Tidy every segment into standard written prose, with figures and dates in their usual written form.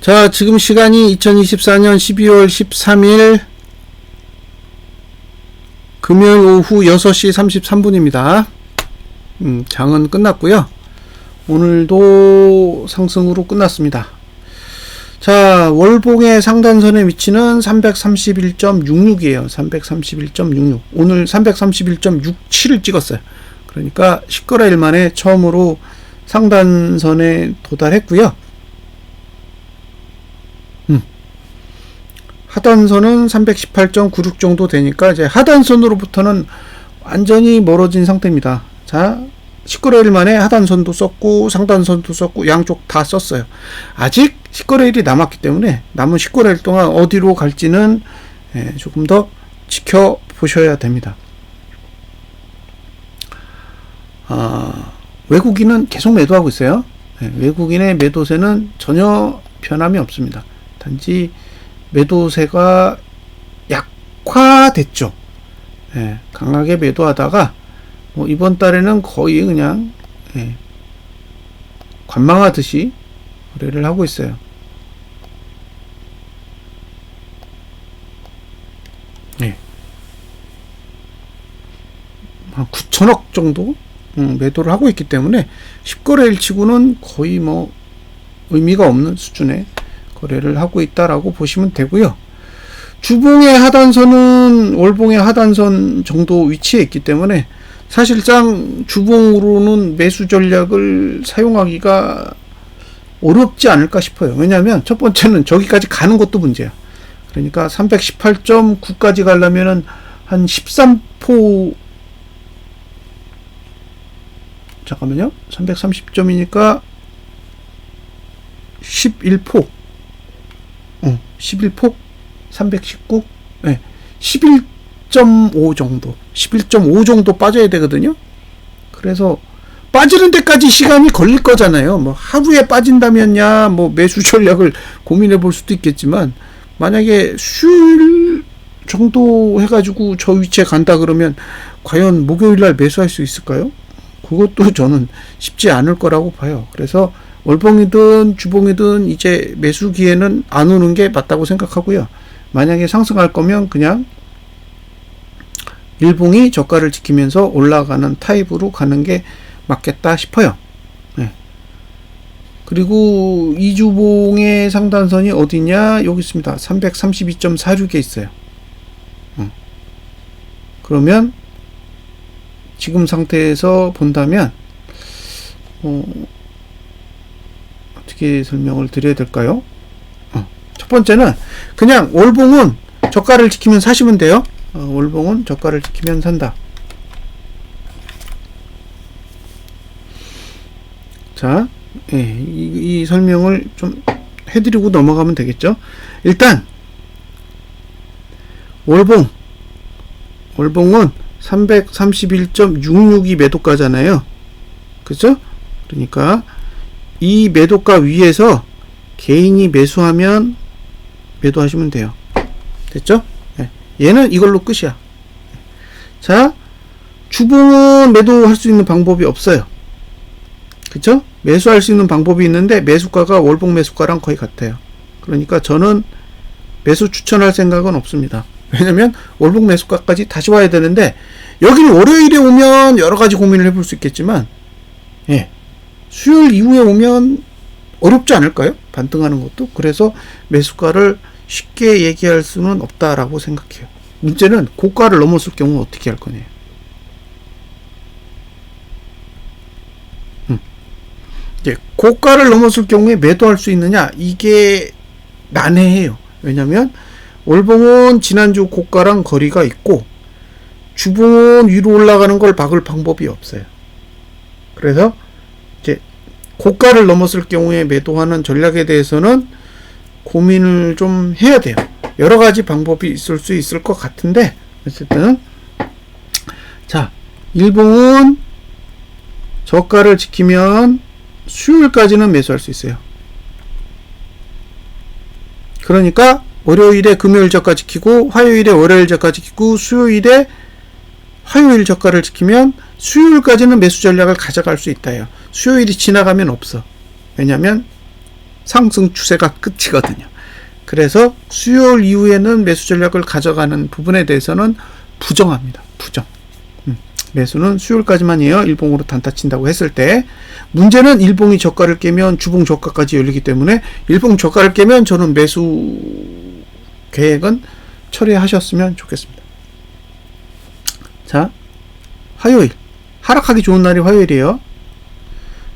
자, 지금 시간이 2024년 12월 13일 금요일 오후 6시 33분입니다. 장은 끝났고요. 오늘도 상승으로 끝났습니다. 자, 월봉의 상단선의 위치는 331.66이에요. 331.66. 오늘 331.67을 찍었어요. 그러니까 10거래일 만에 처음으로 상단선에 도달했고요. 하단선은 318.96 정도 되니까 이제 하단선으로부터는 완전히 멀어진 상태입니다. 자, 10거래일 만에 하단선도 썼고 상단선도 썼고 양쪽 다 썼어요. 아직 10거래일이 남았기 때문에 남은 10거래일 동안 어디로 갈지는 조금 더 지켜보셔야 됩니다. 외국인은 계속 매도하고 있어요. 외국인의 매도세는 전혀 변함이 없습니다. 단지 매도세가 약화됐죠. 강하게 매도하다가 이번 달에는 거의 그냥 관망하듯이 거래를 하고 있어요. 한 9천억 정도 매도를 하고 있기 때문에 10거래일 치고는 거의 의미가 없는 수준의 거래를 하고 있다라고 보시면 되고요. 주봉의 하단선은 월봉의 하단선 정도 위치에 있기 때문에 사실상 주봉으로는 매수 전략을 사용하기가 어렵지 않을까 싶어요. 왜냐하면 첫 번째는 저기까지 가는 것도 문제야. 그러니까 318.9까지 가려면은 한 13포, 잠깐만요. 330점이니까 11포 11포 319 11.5 정도 11.5 빠져야 되거든요. 그래서 빠지는 데까지 시간이 걸릴 거잖아요. 하루에 빠진다면야 매수 전략을 고민해 볼 수도 있겠지만, 만약에 수요일 정도 해가지고 저 위치에 간다 그러면 과연 목요일날 매수할 수 있을까요? 그것도 저는 쉽지 않을 거라고 봐요. 그래서 월봉이든 주봉이든 이제 매수 기회는 안 오는 게 맞다고 생각하고요. 만약에 상승할 거면 그냥 일봉이 저가를 지키면서 올라가는 타입으로 가는 게 맞겠다 싶어요. 그리고 이주봉의 상단선이 어디냐? 여기 있습니다. 332.46에 있어요. 그러면 지금 상태에서 본다면 어떻게 설명을 드려야 될까요? 첫 번째는 그냥 월봉은 저가를 지키면 사시면 돼요. 월봉은 저가를 지키면 산다. 자, 이 설명을 좀 해드리고 넘어가면 되겠죠. 일단 월봉은 331.66이 매도가잖아요. 그죠? 그러니까 이 매도가 위에서 개인이 매수하면 매도하시면 돼요. 됐죠? 얘는 이걸로 끝이야. 자, 주봉은 매도할 수 있는 방법이 없어요. 그쵸? 매수할 수 있는 방법이 있는데 매수가가 월봉 매수가랑 거의 같아요. 그러니까 저는 매수 추천할 생각은 없습니다. 왜냐면 월봉 매수가까지 다시 와야 되는데, 여기는 월요일에 오면 여러 가지 고민을 해볼 수 있겠지만, 수요일 이후에 오면 어렵지 않을까요? 반등하는 것도. 그래서 매수가를 쉽게 얘기할 수는 없다라고 생각해요. 문제는 고가를 넘었을 경우 어떻게 할 거냐. 이제 고가를 넘었을 경우에 매도할 수 있느냐, 이게 난해해요. 왜냐면 월봉은 지난주 고가랑 거리가 있고 주봉은 위로 올라가는 걸 막을 방법이 없어요. 그래서 이제 고가를 넘었을 경우에 매도하는 전략에 대해서는 고민을 좀 해야 돼요. 여러 가지 방법이 있을 수 있을 것 같은데, 어쨌든 자, 일봉은 저가를 지키면 수요일까지는 매수할 수 있어요. 그러니까 월요일에 금요일 저가 지키고, 화요일에 월요일 저가 지키고, 수요일에 화요일 저가를 지키면 수요일까지는 매수 전략을 가져갈 수 있다요. 수요일이 지나가면 없어. 왜냐면 상승 추세가 끝이거든요. 그래서 수요일 이후에는 매수 전략을 가져가는 부분에 대해서는 부정합니다. 부정. 매수는 수요일까지만이에요. 일봉으로 단타 친다고 했을 때. 문제는 일봉이 저가를 깨면 주봉 저가까지 열리기 때문에 일봉 저가를 깨면 저는 매수 계획은 처리하셨으면 좋겠습니다. 자, 화요일. 하락하기 좋은 날이 화요일이에요.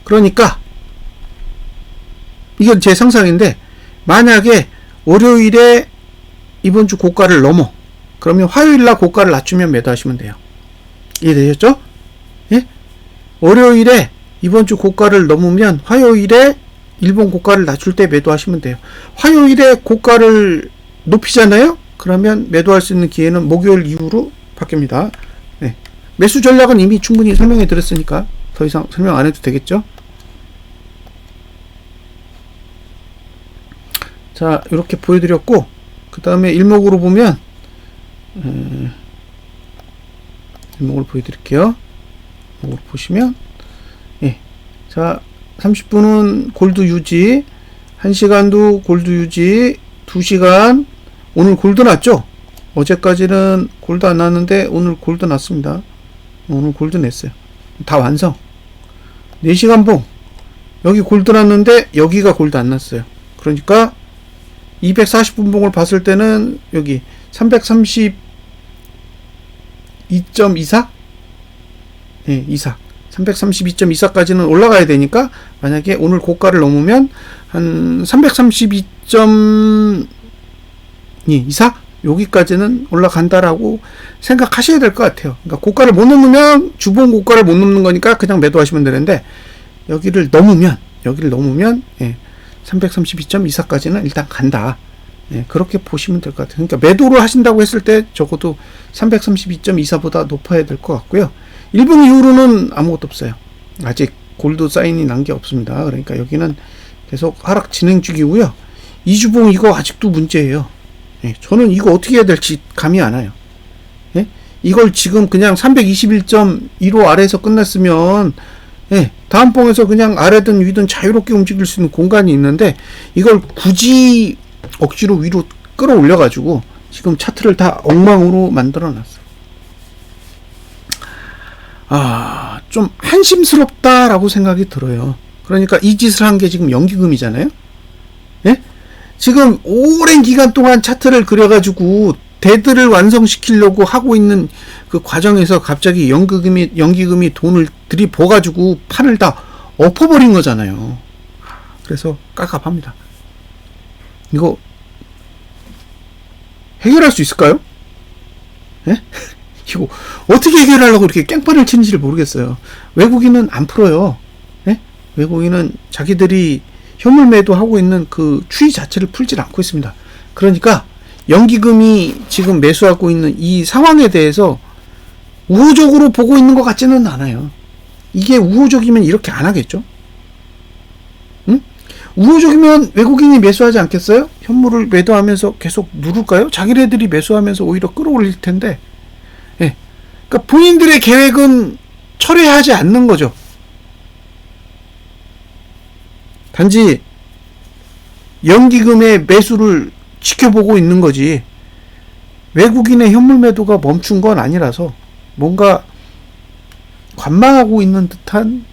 그러니까 이건 제 상상인데 만약에 월요일에 이번 주 고가를 넘어 그러면 화요일날 고가를 낮추면 매도하시면 돼요. 이해되셨죠? 예? 월요일에 이번 주 고가를 넘으면 화요일에 일본 고가를 낮출 때 매도하시면 돼요. 화요일에 고가를 높이잖아요? 그러면 매도할 수 있는 기회는 목요일 이후로 바뀝니다. 네. 매수 전략은 이미 충분히 설명해 드렸으니까 더 이상 설명 안 해도 되겠죠? 자, 이렇게 보여드렸고 그 다음에 일목으로 보면 일목을 보여드릴게요. 일목을 보시면 예. 자, 30분은 골드 유지, 1시간도 골드 유지, 2시간 오늘 골드 났죠? 어제까지는 골드 안 났는데 오늘 골드 났습니다. 오늘 골드 냈어요. 다 완성. 4시간 봉 여기 골드 났는데 여기가 골드 안 났어요. 그러니까 240분 봉을 봤을 때는 여기 332.24? 예, 24. 332.24까지는 올라가야 되니까 만약에 오늘 고가를 넘으면 한 332.24? 여기까지는 올라간다라고 생각하셔야 될 것 같아요. 그러니까 고가를 못 넘으면 주봉 고가를 못 넘는 거니까 그냥 매도하시면 되는데 여기를 넘으면 예, 332.24까지는 일단 간다. 예, 그렇게 보시면 될 것 같아요. 그러니까 매도를 하신다고 했을 때 적어도 332.24보다 높아야 될 것 같고요. 일봉 이후로는 아무것도 없어요. 아직 골드 사인이 난 게 없습니다. 그러니까 여기는 계속 하락 진행 중이고요. 이주봉 이거 아직도 문제예요. 예, 저는 이거 어떻게 해야 될지 감이 안 와요. 예? 이걸 지금 그냥 321.15 아래에서 끝났으면 예, 다음 봉에서 그냥 아래든 위든 자유롭게 움직일 수 있는 공간이 있는데 이걸 굳이 억지로 위로 끌어올려 가지고 지금 차트를 다 엉망으로 만들어 놨어요. 좀 한심스럽다라고 생각이 들어요. 그러니까 이 짓을 한 게 지금 연기금이잖아요. 예? 지금 오랜 기간 동안 차트를 그려가지고 대들을 완성시키려고 하고 있는 그 과정에서 갑자기 연기금이 돈을 들이부어가지고 판을 다 엎어버린 거잖아요. 그래서 깝깝합니다. 이거 해결할 수 있을까요? 예? 이거 어떻게 해결하려고 이렇게 깽판을 치는지를 모르겠어요. 외국인은 안 풀어요. 예? 외국인은 자기들이 현물 매도하고 있는 그 추이 자체를 풀질 않고 있습니다. 그러니까 연기금이 지금 매수하고 있는 이 상황에 대해서 우호적으로 보고 있는 것 같지는 않아요. 이게 우호적이면 이렇게 안 하겠죠? 응? 우호적이면 외국인이 매수하지 않겠어요? 현물을 매도하면서 계속 누를까요? 자기네들이 매수하면서 오히려 끌어올릴 텐데, 예. 그러니까 본인들의 계획은 철회하지 않는 거죠. 단지 연기금의 매수를 지켜보고 있는 거지 외국인의 현물 매도가 멈춘 건 아니라서 뭔가 관망하고 있는 듯한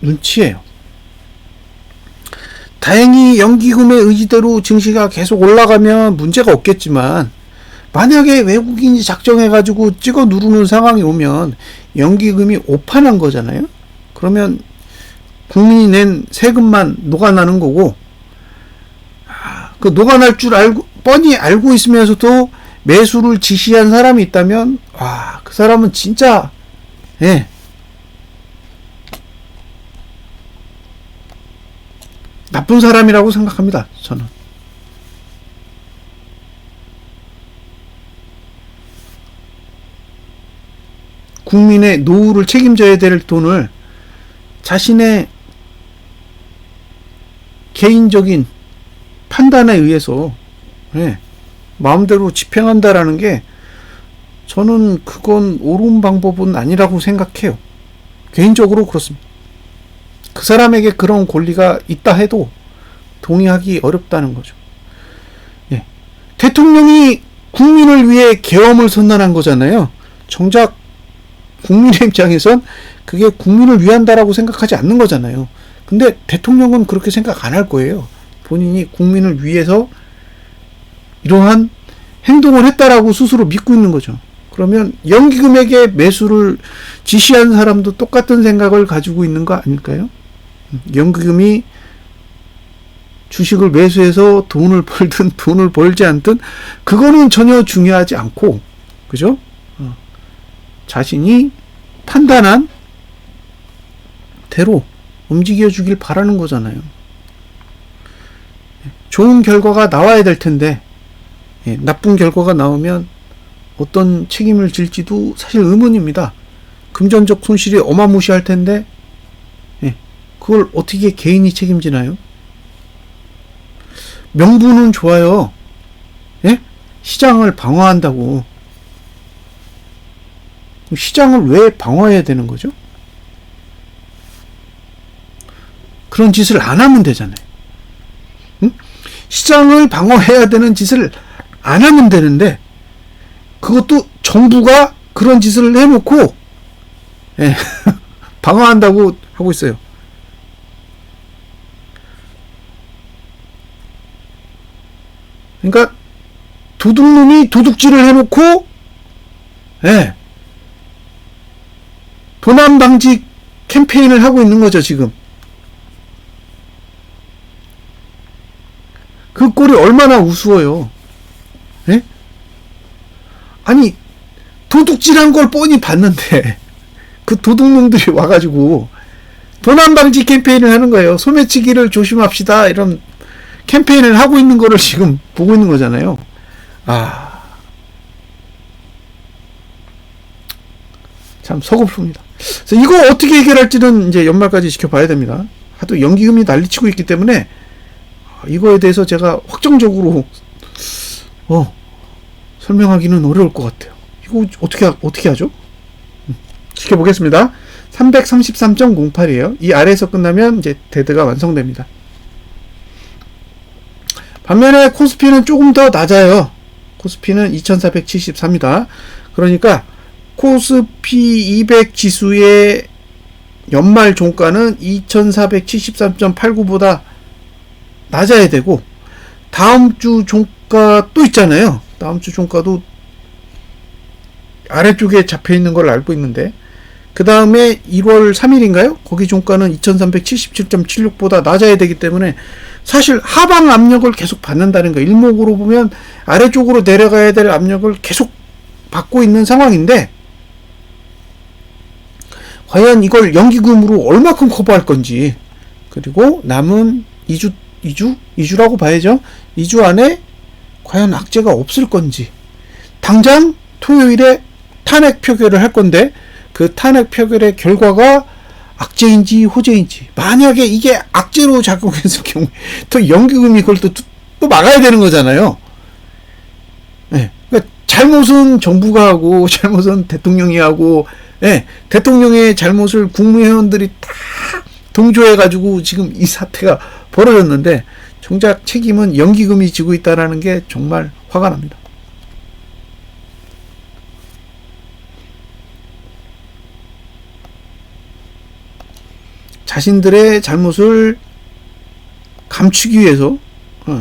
눈치예요. 다행히 연기금의 의지대로 증시가 계속 올라가면 문제가 없겠지만 만약에 외국인이 작정해가지고 찍어 누르는 상황이 오면 연기금이 오판한 거잖아요. 그러면 국민이 낸 세금만 녹아나는 거고, 그 녹아날 줄 뻔히 알고 있으면서도 매수를 지시한 사람이 있다면, 와, 그 사람은 진짜, 예. 나쁜 사람이라고 생각합니다, 저는. 국민의 노후를 책임져야 될 돈을 자신의 개인적인 판단에 의해서 예, 마음대로 집행한다라는 게 저는 그건 옳은 방법은 아니라고 생각해요. 개인적으로 그렇습니다. 그 사람에게 그런 권리가 있다 해도 동의하기 어렵다는 거죠. 예. 대통령이 국민을 위해 계엄을 선언한 거잖아요. 정작 국민의 입장에선 그게 국민을 위한다라고 생각하지 않는 거잖아요. 근데 대통령은 그렇게 생각 안 할 거예요. 본인이 국민을 위해서 이러한 행동을 했다라고 스스로 믿고 있는 거죠. 그러면 연기금액의 매수를 지시한 사람도 똑같은 생각을 가지고 있는 거 아닐까요? 연기금이 주식을 매수해서 돈을 벌든 돈을 벌지 않든 그거는 전혀 중요하지 않고, 그죠? 자신이 판단한 대로 움직여 주길 바라는 거잖아요. 좋은 결과가 나와야 될 텐데 나쁜 결과가 나오면 어떤 책임을 질지도 사실 의문입니다. 금전적 손실이 어마무시할 텐데 그걸 어떻게 개인이 책임지나요? 명분은 좋아요. 시장을 방어한다고. 시장을 왜 방어해야 되는 거죠? 그런 짓을 안 하면 되잖아요. 응? 시장을 방어해야 되는 짓을 안 하면 되는데 그것도 정부가 그런 짓을 해놓고 방어한다고 하고 있어요. 그러니까 도둑놈이 도둑질을 해놓고 도난 방지 캠페인을 하고 있는 거죠, 지금. 그 꼴이 얼마나 우스워요. 아니, 도둑질한 걸 뻔히 봤는데 그 도둑놈들이 와가지고 도난 방지 캠페인을 하는 거예요. 소매치기를 조심합시다, 이런 캠페인을 하고 있는 거를 지금 보고 있는 거잖아요. 참 서글픕니다. 그래서 이거 어떻게 해결할지는 이제 연말까지 지켜봐야 됩니다. 하도 연기금이 난리치고 있기 때문에 이거에 대해서 제가 확정적으로 설명하기는 어려울 것 같아요. 이거 어떻게 하죠? 지켜보겠습니다. 333.08이에요. 이 아래에서 끝나면 이제 데드가 완성됩니다. 반면에 코스피는 조금 더 낮아요. 코스피는 2474입니다. 그러니까 코스피 200 지수의 연말 종가는 2473.89보다 낮아야 되고, 다음 주 종가 또 있잖아요. 다음 주 종가도 아래쪽에 잡혀 있는 걸 알고 있는데, 그 다음에 1월 3일인가요? 거기 종가는 2377.76보다 낮아야 되기 때문에 사실 하방 압력을 계속 받는다는 거, 일목으로 보면 아래쪽으로 내려가야 될 압력을 계속 받고 있는 상황인데, 과연 이걸 연기금으로 얼마큼 커버할 건지, 그리고 남은 2주라고 봐야죠. 2주 안에 과연 악재가 없을 건지, 당장 토요일에 탄핵 표결을 할 건데 그 탄핵 표결의 결과가 악재인지 호재인지, 만약에 이게 악재로 작용했을 경우에 또 연기금이 그걸 또 막아야 되는 거잖아요. 그러니까 잘못은 정부가 하고 잘못은 대통령이 하고, 대통령의 잘못을 국무회원들이 다 동조해가지고 지금 이 사태가 벌어졌는데 정작 책임은 연기금이 지고 있다는 게 정말 화가 납니다. 자신들의 잘못을 감추기 위해서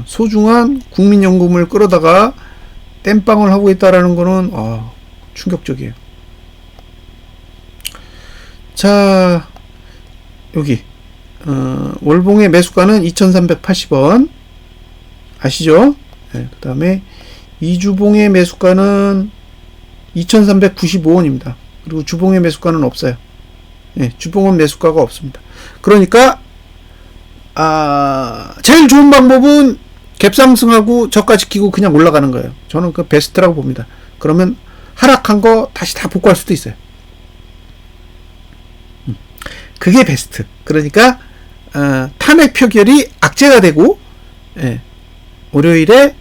소중한 국민연금을 끌어다가 땜빵을 하고 있다는 거는 충격적이에요. 자, 여기 월봉의 매수가는 2380원 아시죠? 그 다음에 이주봉의 매수가는 2395원입니다. 그리고 주봉의 매수가는 없어요. 주봉은 매수가가 없습니다. 그러니까 제일 좋은 방법은 갭상승하고 저가 지키고 그냥 올라가는 거예요. 저는 그 베스트라고 봅니다. 그러면 하락한 거 다시 다 복구할 수도 있어요. 그게 베스트. 그러니까 탄핵 표결이 악재가 되고, 월요일에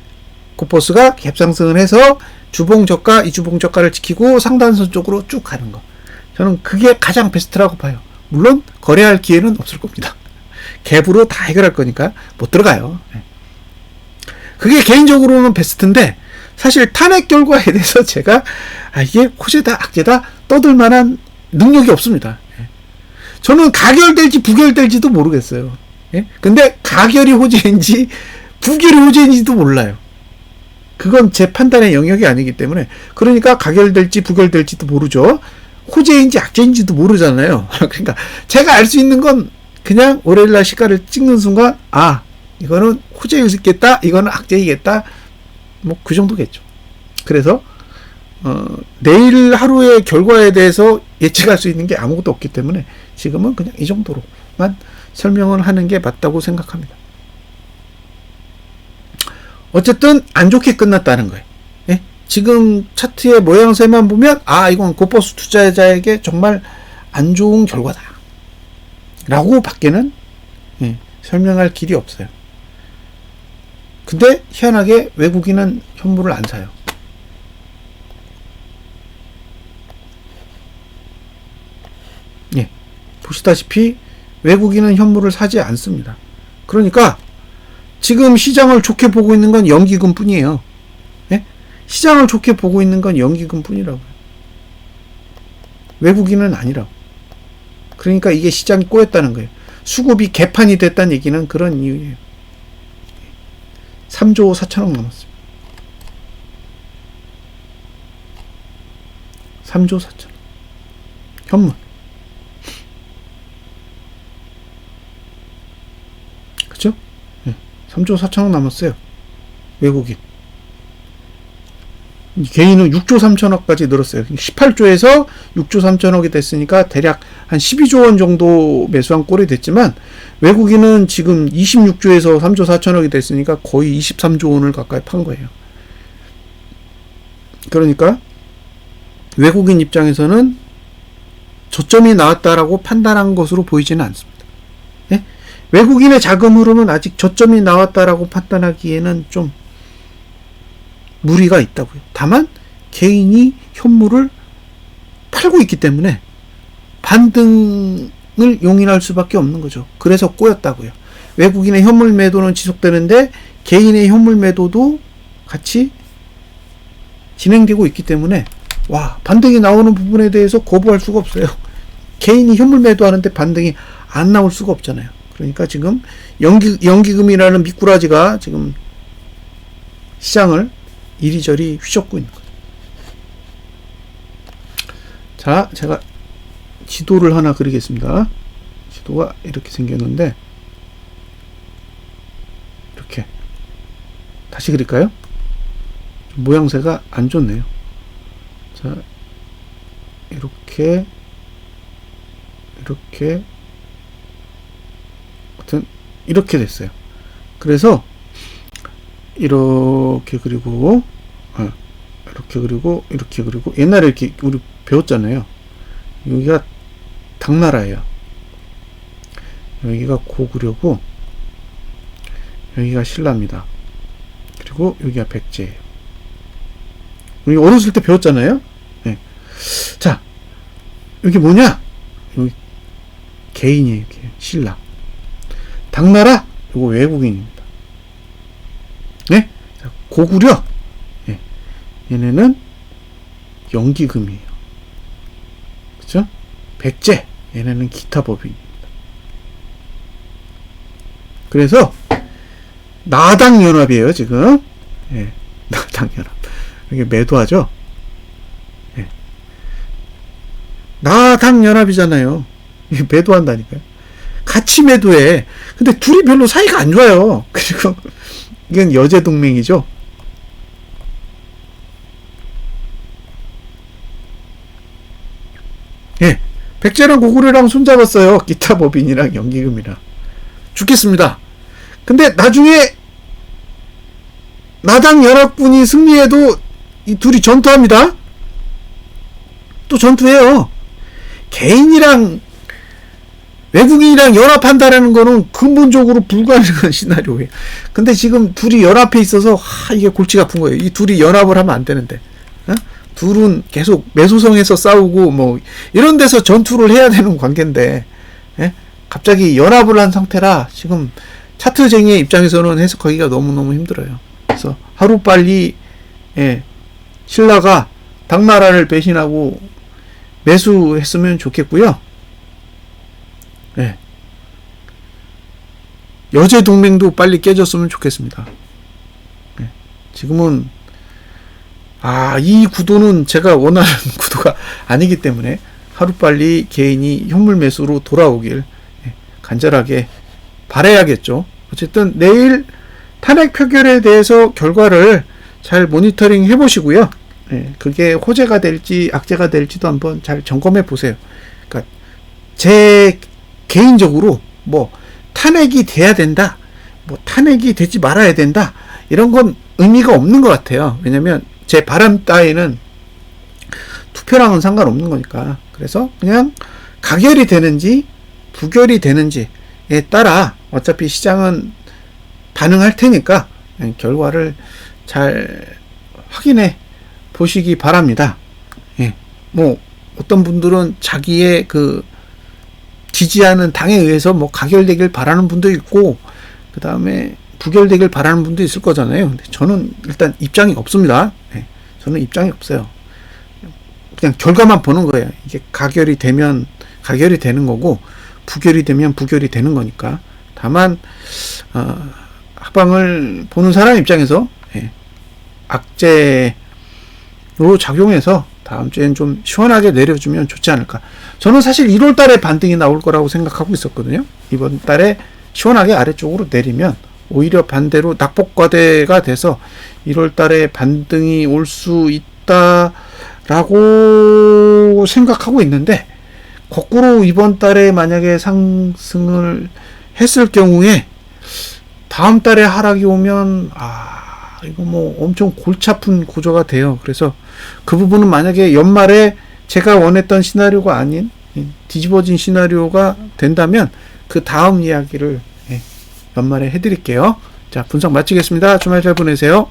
코퍼스가 갭상승을 해서 주봉 저가, 이주봉 저가를 지키고 상단선 쪽으로 쭉 가는 거. 저는 그게 가장 베스트라고 봐요. 물론 거래할 기회는 없을 겁니다. 갭으로 다 해결할 거니까 못 들어가요. 그게 개인적으로는 베스트인데 사실 탄핵 결과에 대해서 제가 이게 호재다 악재다 떠들 만한 능력이 없습니다. 저는 가결될지 부결될지도 모르겠어요. 근데 가결이 호재인지 부결이 호재인지도 몰라요. 그건 제 판단의 영역이 아니기 때문에 그러니까 가결될지 부결될지도 모르죠. 호재인지 악재인지도 모르잖아요. 그러니까 제가 알 수 있는 건 그냥 월요일날 시가를 찍는 순간 이거는 호재이겠다 이거는 악재이겠다 뭐 그 정도겠죠. 그래서 내일 하루의 결과에 대해서 예측할 수 있는 게 아무것도 없기 때문에 지금은 그냥 이 정도로만 설명을 하는 게 맞다고 생각합니다. 어쨌든 안 좋게 끝났다는 거예요. 지금 차트의 모양새만 보면 이건 고버스 투자자에게 정말 안 좋은 결과다 라고 밖에는 설명할 길이 없어요. 근데 희한하게 외국인은 현물을 안 사요. 보시다시피 외국인은 현물을 사지 않습니다. 그러니까 지금 시장을 좋게 보고 있는 건 연기금 뿐이에요. 시장을 좋게 보고 있는 건 연기금 뿐이라고요. 외국인은 아니라고. 그러니까 이게 시장이 꼬였다는 거예요. 수급이 개판이 됐다는 얘기는 그런 이유예요. 3조 4천억 남았습니다. 3조 4천억. 현물. 그죠? 3조 4천억 남았어요. 외국인. 개인은 6조 3천억까지 늘었어요. 18조에서 6조 3천억이 됐으니까 대략 한 12조 원 정도 매수한 꼴이 됐지만 외국인은 지금 26조에서 3조 4천억이 됐으니까 거의 23조 원을 가까이 판 거예요. 그러니까 외국인 입장에서는 저점이 나왔다라고 판단한 것으로 보이지는 않습니다. 외국인의 자금 흐름은 아직 저점이 나왔다라고 판단하기에는 좀 무리가 있다고요. 다만 개인이 현물을 팔고 있기 때문에 반등을 용인할 수밖에 없는 거죠. 그래서 꼬였다고요. 외국인의 현물 매도는 지속되는데 개인의 현물 매도도 같이 진행되고 있기 때문에 반등이 나오는 부분에 대해서 거부할 수가 없어요. 개인이 현물 매도하는데 반등이 안 나올 수가 없잖아요. 그러니까 지금 연기금이라는 미꾸라지가 지금 시장을 이리저리 휘젓고 있는 거죠. 자, 제가 지도를 하나 그리겠습니다. 지도가 이렇게 생겼는데 이렇게 다시 그릴까요? 모양새가 안 좋네요. 자, 이렇게 하여튼 이렇게 됐어요. 그래서 이렇게 그리고 이렇게 그리고 옛날에 이렇게 우리 배웠잖아요. 여기가 당나라예요. 여기가 고구려고 여기가 신라입니다. 그리고 여기가 백제예요. 우리 어렸을 때 배웠잖아요. 자, 여기 뭐냐? 여기 개인이에요. 이렇게 신라. 당나라 이거 외국인입니다. 자, 고구려 얘네는 연기금이에요. 그렇죠? 백제 얘네는 기타 법인입니다. 그래서 나당 연합이에요 지금. 나당 연합. 이게 매도하죠. 나당 연합이잖아요. 매도한다니까요. 같이 매도해. 근데 둘이 별로 사이가 안 좋아요. 그리고 이건 여제 동맹이죠. 백제랑 고구려랑 손잡았어요. 기타 법인이랑 연기금이랑. 죽겠습니다. 근데 나중에 나당 연합군이 승리해도 이 둘이 전투합니다. 또 전투해요. 개인이랑 외국인이랑 연합한다라는 거는 근본적으로 불가능한 시나리오예요. 근데 지금 둘이 연합해 있어서 이게 골치가 아픈 거예요. 이 둘이 연합을 하면 안 되는데. 둘은 계속 매소성에서 싸우고 뭐 이런 데서 전투를 해야 되는 관계인데 예? 갑자기 연합을 한 상태라 지금 차트쟁이의 입장에서는 해석하기가 너무너무 힘들어요. 그래서 하루빨리 예, 신라가 당나라를 배신하고 매수했으면 좋겠고요. 예. 여제 동맹도 빨리 깨졌으면 좋겠습니다. 예. 지금은 이 구도는 제가 원하는 구도가 아니기 때문에 하루빨리 개인이 현물 매수로 돌아오길 간절하게 바라야겠죠. 어쨌든 내일 탄핵 표결에 대해서 결과를 잘 모니터링 해보시고요. 그게 호재가 될지 악재가 될지도 한번 잘 점검해 보세요. 그러니까 제 개인적으로 뭐 탄핵이 돼야 된다, 뭐 탄핵이 되지 말아야 된다, 이런 건 의미가 없는 것 같아요. 왜냐면 제 바람 따위는 투표랑은 상관없는 거니까. 그래서 그냥 가결이 되는지 부결이 되는지에 따라 어차피 시장은 반응할 테니까 결과를 잘 확인해 보시기 바랍니다. 예. 뭐 어떤 분들은 자기의 그 지지하는 당에 의해서 뭐 가결되길 바라는 분도 있고, 그 다음에 부결되길 바라는 분도 있을 거잖아요. 근데 저는 일단 입장이 없습니다. 예. 저는 입장이 없어요. 그냥 결과만 보는 거예요. 이게 가결이 되면 가결이 되는 거고, 부결이 되면 부결이 되는 거니까. 다만 하방을 보는 사람 입장에서 악재로 작용해서 다음 주엔 좀 시원하게 내려주면 좋지 않을까. 저는 사실 1월 달에 반등이 나올 거라고 생각하고 있었거든요. 이번 달에 시원하게 아래쪽으로 내리면 오히려 반대로 낙폭과대가 돼서 1월 달에 반등이 올 수 있다라고 생각하고 있는데, 거꾸로 이번 달에 만약에 상승을 했을 경우에 다음 달에 하락이 오면 이거 뭐 엄청 골치 아픈 구조가 돼요. 그래서 그 부분은 만약에 연말에 제가 원했던 시나리오가 아닌 뒤집어진 시나리오가 된다면 그 다음 이야기를 연말에 해드릴게요. 자, 분석 마치겠습니다. 주말 잘 보내세요.